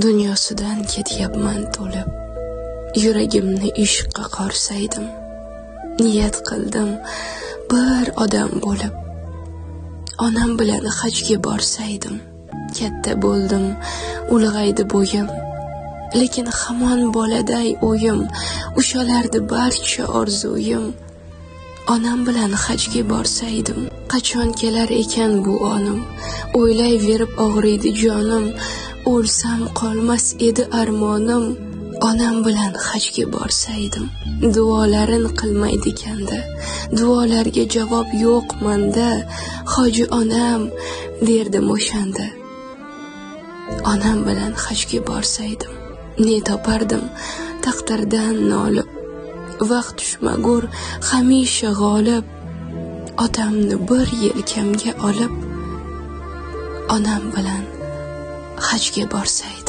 Dunyosidan ketyapman to'lib, yuragimni ishqqa qorsaydim. Niyat qildim bir odam bo'lib, onam bilan hajga borsaydim. Katta bo'ldim, ulg'aydi bo'yim, lekin hamon boladay o'yim, ushalardi barcha orzuyim. Onam bilan hajga borsaydim, qachon kelar ekan bu onim? O'ylayverib og'riydi jonim, o'lsam qolmas edi armonim. Onam bilan hajga borsaydim, duolarin qilmaydi kanda, duolarga javob yo'q manda. Hoji onam derdim o'shanda. Onam bilan hajga borsaydim, ne topardim taqdirdan nolib. Vaqt tushmagur hamisha g'olib, otamni bir yelkamga olib, onam bilan hajga borsaydim.